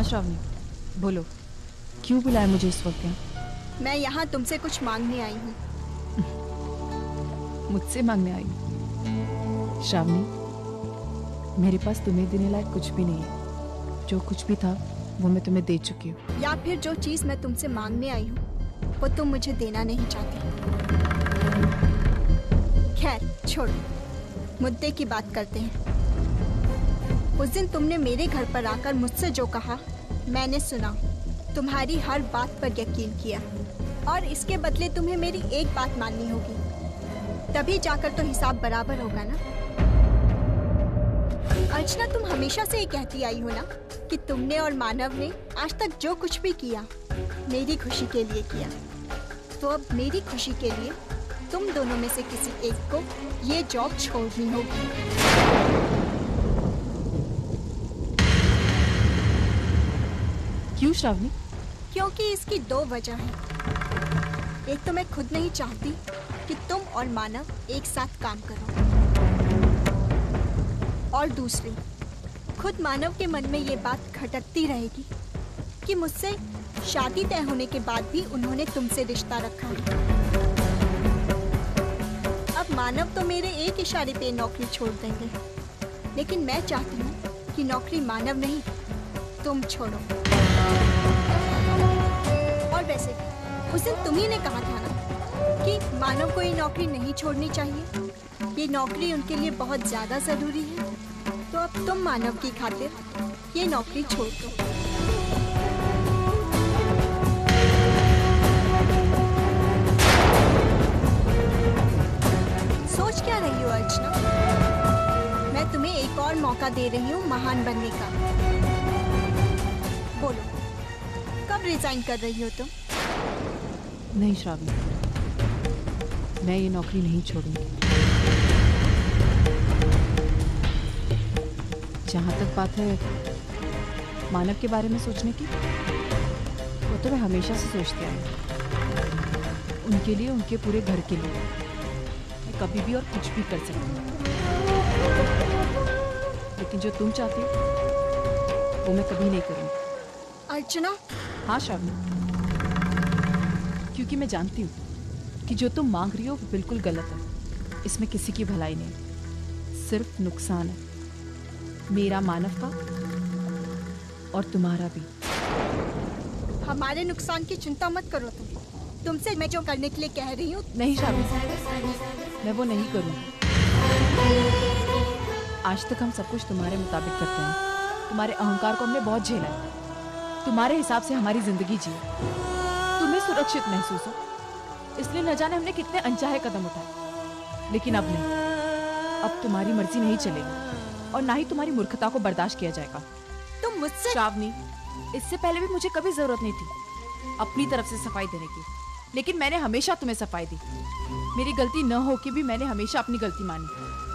श्रावणी, बोलो, क्यों बुलाया मुझे इस वक्त यहाँ? मैं यहाँ तुमसे कुछ मांगने आई हूँ। मुझसे मांगने आई? श्रावणी, मेरे पास तुम्हें देने लायक कुछ भी नहीं है। जो कुछ भी था वो मैं तुम्हें दे चुकी हूँ। या फिर जो चीज मैं तुमसे मांगने आई हूँ वो तुम मुझे देना नहीं चाहती। खैर छोड़ो, मुद्दे की बात करते हैं। उस दिन तुमने मेरे घर पर आकर मुझसे जो कहा मैंने सुना, तुम्हारी हर बात पर यकीन किया और इसके बदले तुम्हें मेरी एक बात माननी होगी, तभी जाकर तो हिसाब बराबर होगा ना। अर्चना, तुम हमेशा से ये कहती आई हो ना कि तुमने और मानव ने आज तक जो कुछ भी किया मेरी खुशी के लिए किया। तो अब मेरी खुशी के लिए तुम दोनों में से किसी एक को ये जॉब छोड़नी होगी। क्यों श्रावणी? क्योंकि इसकी दो वजह हैं। एक तो मैं खुद नहीं चाहती कि तुम और मानव एक साथ काम करो, और दूसरी, खुद मानव के मन में ये बात खटकती रहेगी कि मुझसे शादी तय होने के बाद भी उन्होंने तुमसे रिश्ता रखा। अब मानव तो मेरे एक इशारे पे नौकरी छोड़ देंगे, लेकिन मैं चाहती हूँ कि नौकरी मानव नहीं तुम छोड़ो। और वैसे उस दिन तुम्ही ने कहा था ना कि मानव को ये नौकरी नहीं छोड़नी चाहिए, ये नौकरी उनके लिए बहुत ज्यादा जरूरी है। तो अब तुम मानव की खातिर ये नौकरी छोड़ दो। सोच क्या रही हो अर्चना? मैं तुम्हें एक और मौका दे रही हूँ महान बनने का। बोलो, कब रिजाइन कर रही हो तुम? नहीं श्रावणी, मैं ये नौकरी नहीं छोड़ूंगी। जहाँ तक बात है मानव के बारे में सोचने की, वो तो मैं हमेशा से सोचती आई। उनके लिए, उनके पूरे घर के लिए मैं कभी भी और कुछ भी कर सकती हूँ। लेकिन जो तुम चाहती हो वो मैं कभी नहीं करूँगी। अर्चना। हाँ श्रावणी, क्योंकि मैं जानती हूँ कि जो तुम मांग रही हो वो बिल्कुल गलत है। इसमें किसी की भलाई नहीं, सिर्फ नुकसान है, मेरा, मानव का और तुम्हारा भी। हमारे नुकसान की चिंता मत करो तुमसे मैं जो करने के लिए कह रही हूँ। नहीं श्रावणी, मैं वो नहीं करूँगी। आज तक हम सब कुछ तुम्हारे मुताबिक करते हैं। तुम्हारे अहंकार को हमने बहुत झेला है, तुम्हारे हिसाब से हमारी जिंदगी जी, तुम्हें सुरक्षित महसूस हो इसलिए न जाने हमने कितने अनचाहे कदम उठाए। लेकिन अब नहीं, अब तुम्हारी मर्जी नहीं चलेगी और ना ही तुम्हारी मूर्खता को बर्दाश्त किया जाएगा। तुम मुझसे। श्रावणी, इससे पहले भी मुझे कभी जरूरत नहीं थी अपनी तरफ से सफाई देने की, लेकिन मैंने हमेशा तुम्हें सफाई दी। मेरी गलती न हो कि भी मैंने हमेशा अपनी गलती मानी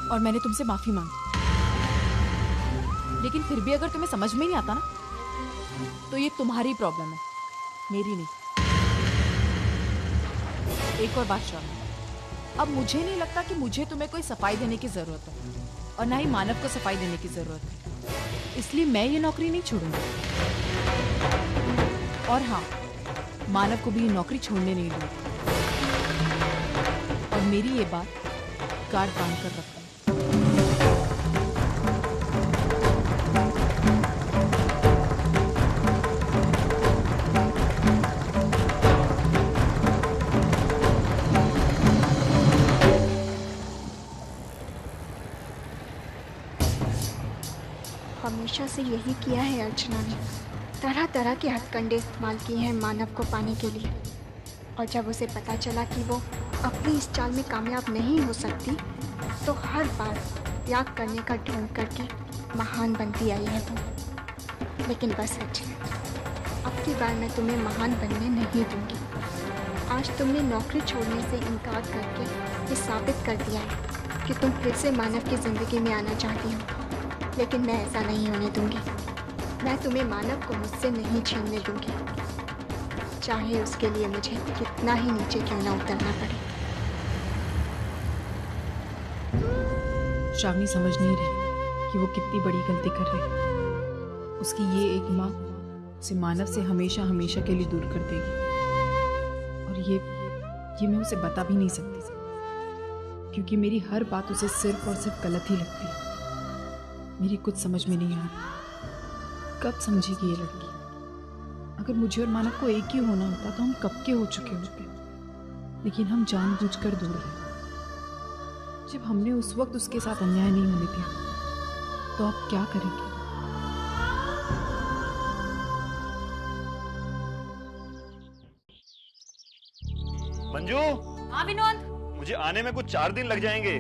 और मैंने तुमसे माफी मांगी। लेकिन फिर भी अगर तुम्हें समझ में नहीं आता ना, तो ये तुम्हारी प्रॉब्लम है, मेरी नहीं। एक और बात श्रावणी, अब मुझे नहीं लगता कि मुझे तुम्हें कोई सफाई देने की जरूरत है और ना ही मानव को सफाई देने की जरूरत है, इसलिए मैं ये नौकरी नहीं छोड़ूंगी। और हाँ, मानव को भी ये नौकरी छोड़ने नहीं दूंगी। और मेरी ये बात गार्ड बांध कर रखो। हमेशा से यही किया है अर्चना ने, तरह तरह के हथकंडे इस्तेमाल किए हैं मानव को पाने के लिए। और जब उसे पता चला कि वो अपनी इस चाल में कामयाब नहीं हो सकती, तो हर बार त्याग करने का ढोंग करके महान बनती आई है वो। लेकिन बस अर्चना, अब की बार मैं तुम्हें महान बनने नहीं दूंगी। आज तुमने नौकरी छोड़ने से इनकार करके ये साबित कर दिया है कि तुम फिर से मानव की ज़िंदगी में आना चाहती हो। लेकिन मैं ऐसा नहीं होने दूंगी। मैं तुम्हें मानव को मुझसे नहीं छीनने दूंगी, चाहे उसके लिए मुझे कितना ही नीचे क्यों ना उतरना पड़े। श्रावणी समझ नहीं रही कि वो कितनी बड़ी गलती कर रही है। उसकी ये एक माँ उसे मानव से हमेशा हमेशा के लिए दूर कर देगी। और ये मैं उसे बता भी नहीं सकती, क्योंकि मेरी हर बात उसे सिर्फ और सिर्फ गलत ही लगती है। मेरी कुछ समझ में नहीं आ रहा कब समझेगी ये लड़की। अगर मुझे और मानव को एक ही होना होता तो हम कब के हो चुके होते, लेकिन हम जानबूझकर दूर रहे। जब हमने उस वक्त उसके साथ अन्याय नहीं होने दिया, तो आप क्या करेंगे? मंजू। हाँ विनोद। मुझे आने में कुछ 4 दिन लग जाएंगे।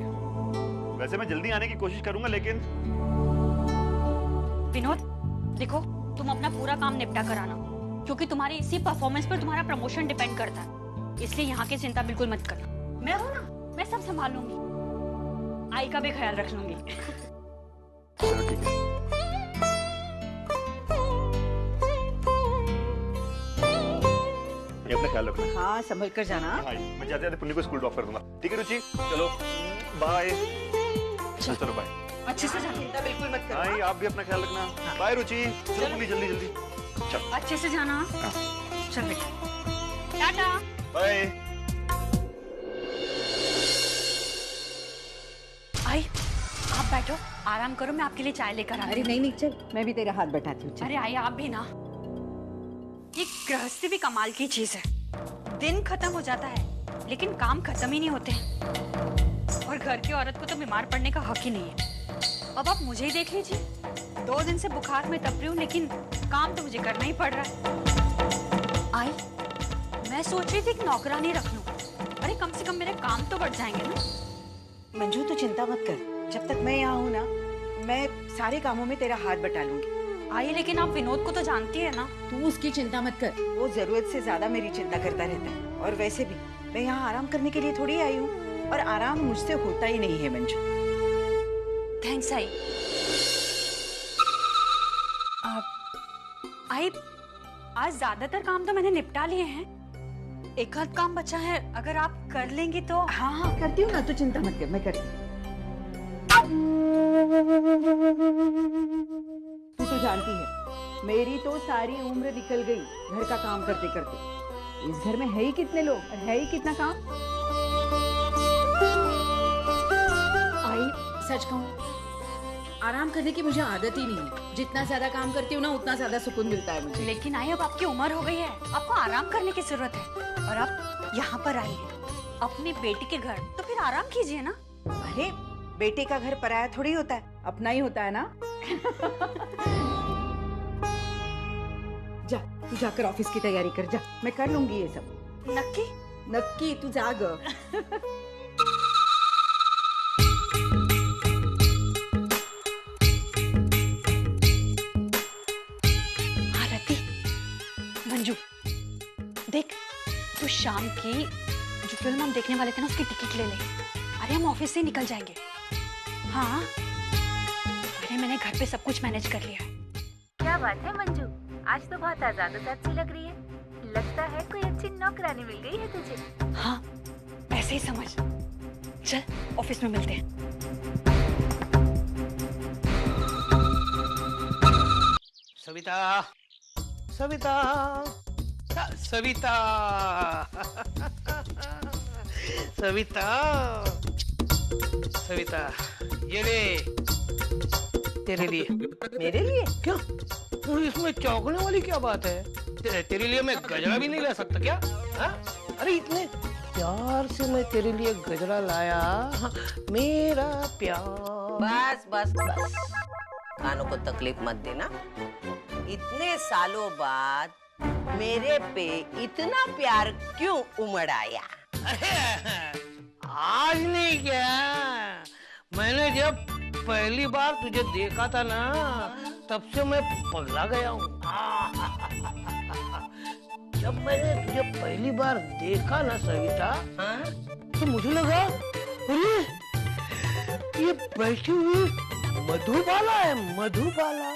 वैसे मैं जल्दी आने की कोशिश करूंगा, लेकिन विनोद देखो, तुम अपना पूरा काम निपटा कर आना, क्योंकि तुम्हारी इसी परफॉर्मेंस पर तुम्हारा प्रमोशन डिपेंड करता है। इसलिए यहाँ की चिंता बिल्कुल मत करना, मैं हूँ ना, मैं सब संभाल लूंगी। आई का भी ख्याल रख लूंगी। चलो ठीक है। ये अपना ख्याल रखना। हाँ, संभल कर जाना। हाँ, मैं जाते जाते पुन्नी को स्कूल ड्रॉप कर दूंगा। ठीक है रुचि, चलो बाय। चलो बाय। अच्छे से जाना, चिंता बिल्कुल मत करो। हाँ, आप भी अपना ख्याल रखना। बाय रुचि, चलो पुन्नी जल्दी जल्दी। चलो अच्छे से जाना। हाँ। चल बेटा, टाटा बाय। आई, आप बैठो, आराम करो, मैं आपके लिए चाय लेकर आ रही अरे नहीं चल, मैं भी तेरा हाथ बैठाती हूँ। अरे आई, आप भी ना। ये गृहस्थी भी कमाल की चीज है। दिन खत्म हो जाता है, लेकिन काम खत्म ही नहीं होते। और घर की औरत को तो बीमार पड़ने का हक ही नहीं है। अब आप मुझे ही देख लीजिए, 2 दिन से बुखार में तप रही हूँ, लेकिन काम तो मुझे करना ही पड़ रहा है। आई, मैं सोच रही थी कि नौकरानी रख लूं। अरे कम से कम मेरे काम तो बढ़ जाएंगे ना। मंजू तू चिंता मत कर, जब तक मैं यहाँ हूँ ना, मैं सारे कामों में तेरा हाथ बटा लूंगी। आई, लेकिन आप विनोद को तो जानती है ना। तू उसकी चिंता मत कर, वो जरूरत से ज्यादा मेरी चिंता करता रहता है। और वैसे भी मैं यहाँ आराम करने के लिए थोड़ी आई हूँ, और आराम मुझसे होता ही नहीं है मंजू। Thanks I. आई, आज ज्यादातर काम तो मैंने निपटा लिए हैं। एक आध काम बचा है, अगर आप कर लेंगी तो। हाँ हाँ करती हूँ ना, तू चिंता मत कर, मैं करती हूँ। तू तो जानती है, मेरी तो सारी उम्र निकल गई घर का काम करते करते। इस घर में है ही कितने लोग और है ही कितना काम। आई, सच कहूँ, आराम करने की मुझे आदत ही नहीं है। जितना ज्यादा काम करती हूँ ना, उतना ज्यादा सुकून मिलता है मुझे। लेकिन आई, अब आपकी उम्र हो गई है, आपको आराम करने की जरूरत है। और आप यहाँ पर आई हैं अपनी बेटी के घर, तो फिर आराम कीजिए ना। अरे बेटे का घर पराया थोड़ी होता है, अपना ही होता है ना। जा, तू जाकर ऑफिस की तैयारी कर जा, मैं कर लूंगी ये सब। नक्की? नक्की, तू जाग। हाँ रति, मंजू देख, तू शाम की जो फिल्म हम देखने वाले थे ना, उसकी टिकट ले ले। अरे हम ऑफिस से निकल जाएंगे। हाँ, अरे मैंने घर पे सब कुछ मैनेज कर लिया है। क्या बात है मंजू, आज तो बहुत आजाद सी लग रही है। लगता है कोई अच्छी नौकरानी मिल गई है तुझे। हाँ, ऐसे ही समझ। चल ऑफिस में मिलते हैं। सविता, सविता, सविता, सविता, सविता, ये ले तेरे लिए। मेरे लिए? क्या? तो इसमें चौंकने वाली क्या बात है? तेरे लिए मैं गजरा भी नहीं ला सकता क्या? हा? अरे इतने प्यार से मैं तेरे लिए गजरा लाया, मेरा प्यार। बस बस बस, कानों को तकलीफ मत देना। इतने सालों बाद मेरे पे इतना प्यार क्यों उमड़ आया? आज नहीं क्या, मैंने जब पहली बार तुझे देखा था ना, तब से मैं पगला गया हूँ। जब मैंने तुझे पहली बार देखा ना सविता, तो मुझे लगा अरे ये बैठी हुई मधुबाला है, मधुबाला।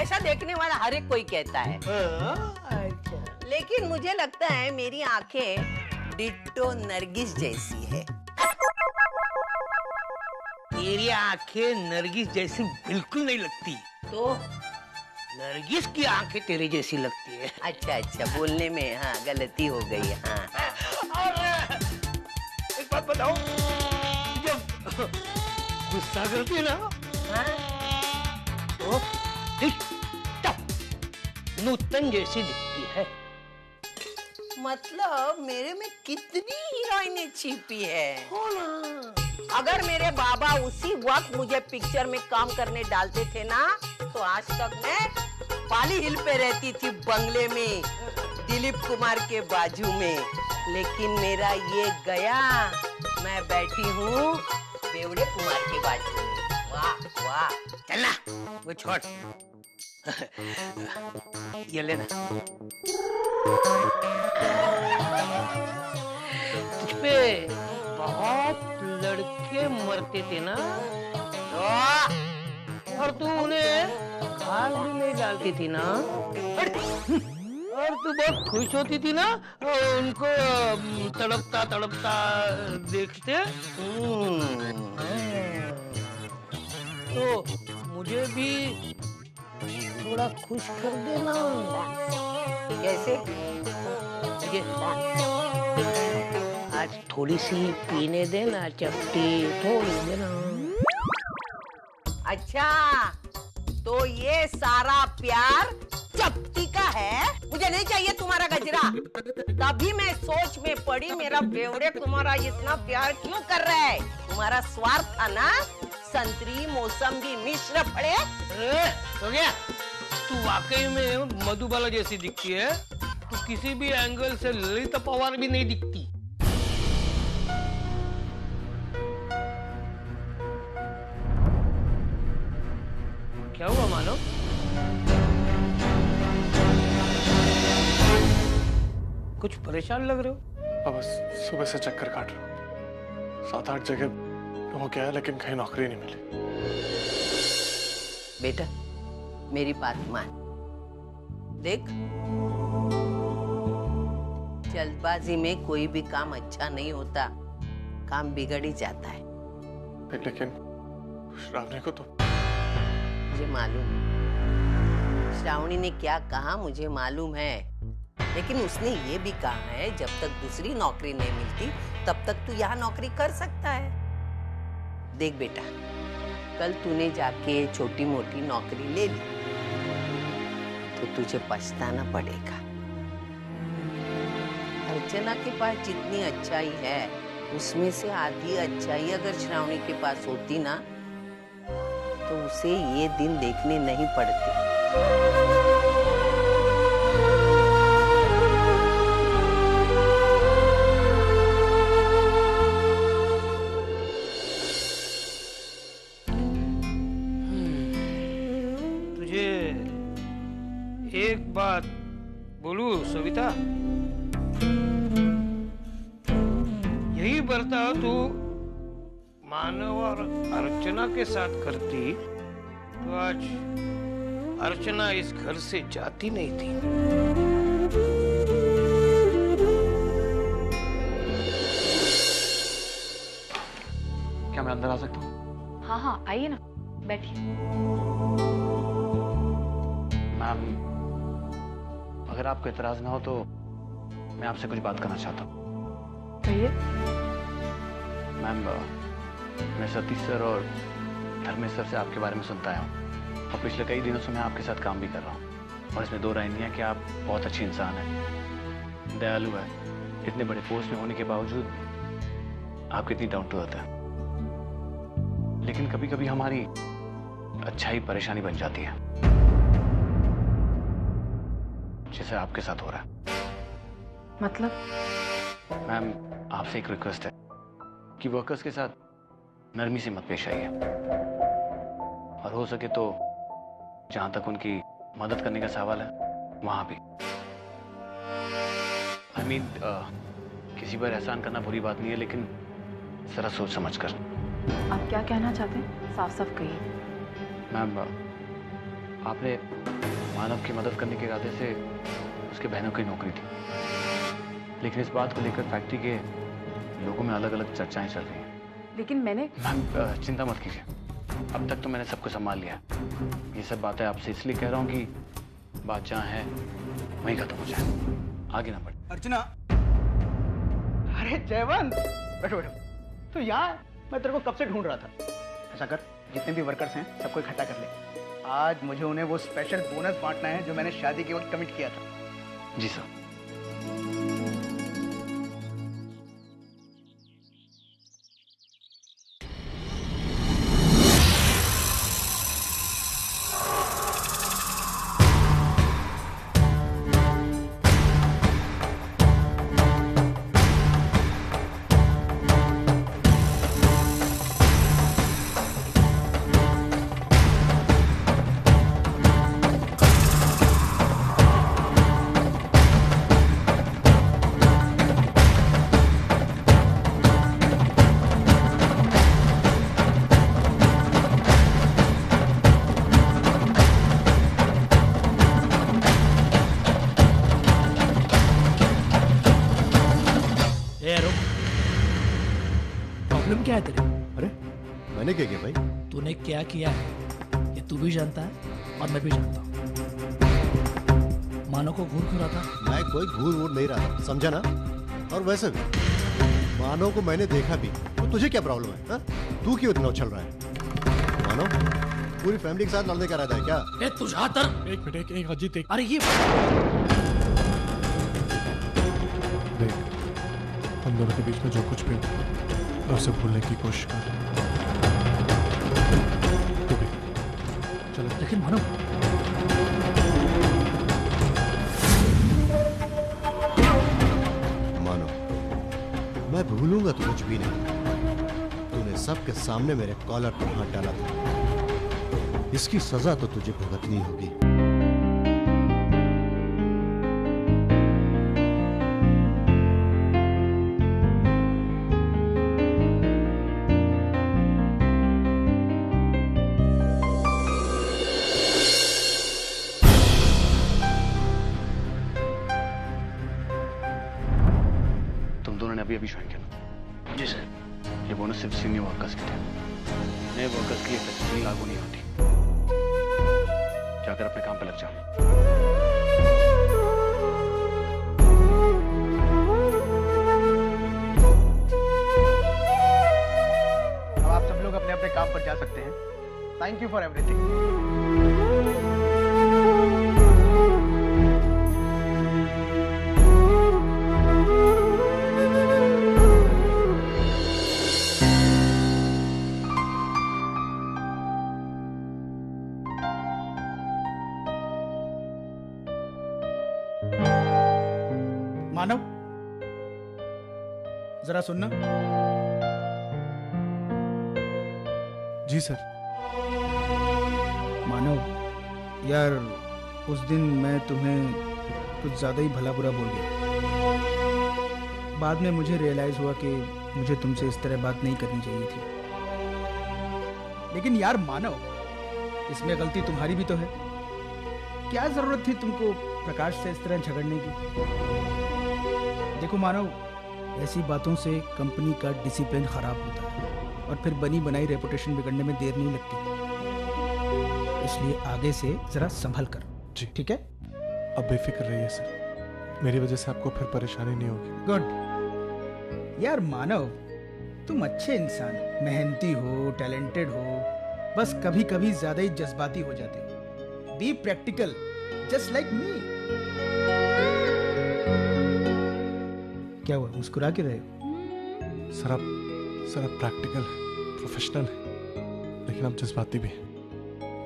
ऐसा देखने वाला हर एक कोई कहता है। अच्छा। लेकिन मुझे लगता है मेरी आंखें डिट्टो नरगिस जैसी है। तेरी आंखें नरगिस जैसी बिल्कुल नहीं लगती। तो नरगिस की आंखें तेरे जैसी लगती है। अच्छा अच्छा, बोलने में हाँ गलती हो गई। हाँ और एक बात बताओ, जब गुस्सा करती है ना तो नूतन जैसी दिखती है। मतलब मेरे में कितनी हीरोइनें छिपी है। हो ना। अगर मेरे बाबा उसी वक्त मुझे पिक्चर में काम करने डालते थे ना, तो आज तक मैं पाली हिल पे रहती थी, बंगले में दिलीप कुमार के बाजू में। लेकिन मेरा ये गया, मैं बैठी हूँ बेवड़े कुमार के बाजू में। वाह वाह। चलना वो छोड़, ये लेना। तुझपे बहुत लड़के मरते थे ना, और तू उन्हें खाल भी नहीं डालती थी ना, और तू बहुत खुश होती थी ना उनको तड़पता तड़पता देखते। तो मुझे भी थोड़ा खुश कर देना। कैसे? ये आज थोड़ी सी पीने देना, चपटी थोड़ी देना। अच्छा, तो ये सारा प्यार चपटी का है? मुझे नहीं चाहिए तुम्हारा गजरा। तभी मैं सोच में पड़ी, मेरा बेवड़े तुम्हारा इतना प्यार क्यों कर रहा है? तुम्हारा स्वार्थ था ना, संतरी मौसम्बी मिश्र फड़े। हो गया, तू वाकई में मधुबाला जैसी दिखती है। तू किसी भी एंगल से ललिता पवार भी नहीं दिखती। क्या हुआ मानो? कुछ परेशान लग रहे हो? अब सुबह से चक्कर काट रहा हूँ। 7-8 जगह हो गया है, लेकिन कहीं नौकरी नहीं मिली। बेटा मेरी बात मान। देख, जल्दबाजी में कोई भी काम अच्छा नहीं होता, काम बिगड़ ही जाता है। लेकिन श्रावणी को तो मुझे मालूम, श्रावणी ने क्या कहा मुझे मालूम है, लेकिन उसने ये भी कहा है जब तक दूसरी नौकरी नहीं मिलती तब तक तू यहाँ नौकरी कर सकता है। देख बेटा, कल तूने जाके छोटी मोटी नौकरी ले ली तो तुझे पछताना पड़ेगा। अर्चना के पास जितनी अच्छाई है उसमें से आधी अच्छाई अगर श्रावणी के पास होती ना, तो उसे ये दिन देखने नहीं पड़ते। तुझे एक बात बोलूं सविता, यही बर्ताव तू मानव और अर्चना के साथ करती तो आज अर्चना इस घर से जाती नहीं थी। क्या मैं अंदर आ सकता हूँ? हाँ हाँ, आइए ना, बैठिए। मैम, अगर आपको इतराज ना हो तो मैं आपसे कुछ बात करना चाहता हूँ। कहिए। मैम, मैं सतीश सर और धर्मेश सर से आपके बारे में सुनता आया हूँ, और पिछले कई दिनों से मैं आपके साथ काम भी कर रहा हूँ, और इसमें दो राय नहीं है कि आप बहुत अच्छी इंसान हैं, दयालु है। इतने बड़े पोस्ट में होने के बावजूद आप कितनी डाउन टू अर्थ है। लेकिन कभी कभी हमारी अच्छाई परेशानी बन जाती है, जैसे आपके साथ हो रहा है। मतलब? मैम, आपसे एक रिक्वेस्ट है कि वर्कर्स के साथ नरमी से मत पेश आइए, और हो सके तो जहां तक उनकी मदद करने का सवाल है वहां भी। I mean, किसी पर एहसान करना बुरी बात नहीं है, लेकिन जरा सोच समझ कर। आप क्या कहना चाहते हैं? साफ साफ कहिए। मैम, आपने मानव की मदद करने के इरादे से उसके बहनों की नौकरी थी, लेकिन इस बात को लेकर फैक्ट्री के लोगों में अलग अलग चर्चाएं चल रही हैं। लेकिन मैंने... मैम, चिंता मत कीजिए, अब तक तो मैंने सबको संभाल लिया। ये सब बातें आपसे इसलिए कह रहा हूँ कि बात जहाँ है वहीं खत्म हो जाए, आगे ना बढ़े। अर्चना, अरे जयवंत, बैठो बैठो। तो यार मैं तेरे को कब से ढूंढ रहा था। ऐसा कर, जितने भी वर्कर्स हैं सबको इकट्ठा कर ले। आज मुझे उन्हें वो स्पेशल बोनस बांटना है जो मैंने शादी के वक्त कमिट किया था। जी सर। प्रॉब्लम क्या है तेरे? अरे मैंने क्या किया भाई? तूने क्या किया है ये तू भी जानता है और मैं भी जानता हूँ। मानो को घूर रहा था। मैं कोई घूर वूर नहीं रहा था, समझा ना? और वैसे भी मानो को मैंने देखा भी, तो तुझे क्या प्रॉब्लम है? हा? तू क्यों इतना उछल रहा है? मानो पूरी फैमिली के साथ लड़ने का इरादा है क्या? ए तुझा तर एक मिनट, एक अजीत, एक अरे ये देख, हम दोनों के बीच में जो कुछ भी हुआ, उसे भूलने की कोशिश कर। तू भी चलो। लेकिन मानो मैं भूलूंगा तो कुछ भी नहीं। तूने सबके सामने मेरे कॉलर पर हाथ डाला था, इसकी सजा तो तुझे भुगतनी होगी। अभी ज्वाइन किया। जी सर। ये बोनस सिर्फ सीनियर वर्कर्स के लिए, नए वर्कर्स के लिए फैसिलिटी लागू नहीं होती। जाकर अपने काम पे लग जाओ। अब आप सब लोग अपने अपने काम पर जा सकते हैं। Thank you for everything. Manav, जरा सुनना। जी सर। मानव, यार उस दिन मैं तुम्हें कुछ ज्यादा ही भला बुरा बोल गया। बाद में मुझे रियलाइज हुआ कि मुझे तुमसे इस तरह बात नहीं करनी चाहिए थी। लेकिन यार मानव, इसमें गलती तुम्हारी भी तो है। क्या जरूरत थी तुमको प्रकाश से इस तरह झगड़ने की? देखो मानव, ऐसी बातों से कंपनी का डिसिप्लिन खराब होता है और फिर बनी बनाई रेपुटेशन बिगड़ने में देर नहीं लगती। इसलिए आगे से जरा संभल कर। जी ठीक है। अब बेफिक्र रहिए सर, मेरी वजह से आपको फिर परेशानी नहीं होगी। गुड। यार मानव, तुम अच्छे इंसान, मेहनती हो, टैलेंटेड हो, बस कभी कभी ज्यादा ही जज्बाती हो जाते। Be practical, just like me. क्या हुआ, मुस्कुरा के रहे हो? सर आप प्रैक्टिकल है, प्रोफेशनल है, लेकिन आप जज्बाती भी हैं।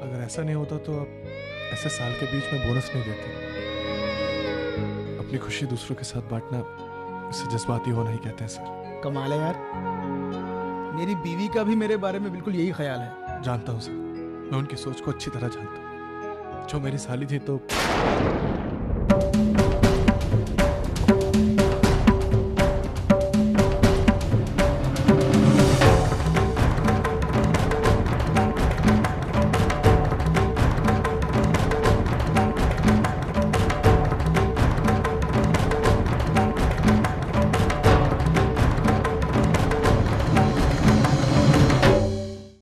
अगर ऐसा नहीं होता तो आप ऐसे साल के बीच में बोनस नहीं देते। अपनी खुशी दूसरों के साथ बांटना, इसे जज्बाती होना ही कहते हैं सर। कमाल है यार, मेरी बीवी का भी मेरे बारे में बिल्कुल यही ख्याल है। जानता हूँ सर, मैं उनकी सोच को अच्छी तरह जानता हूँ। जो मेरी साली थी तो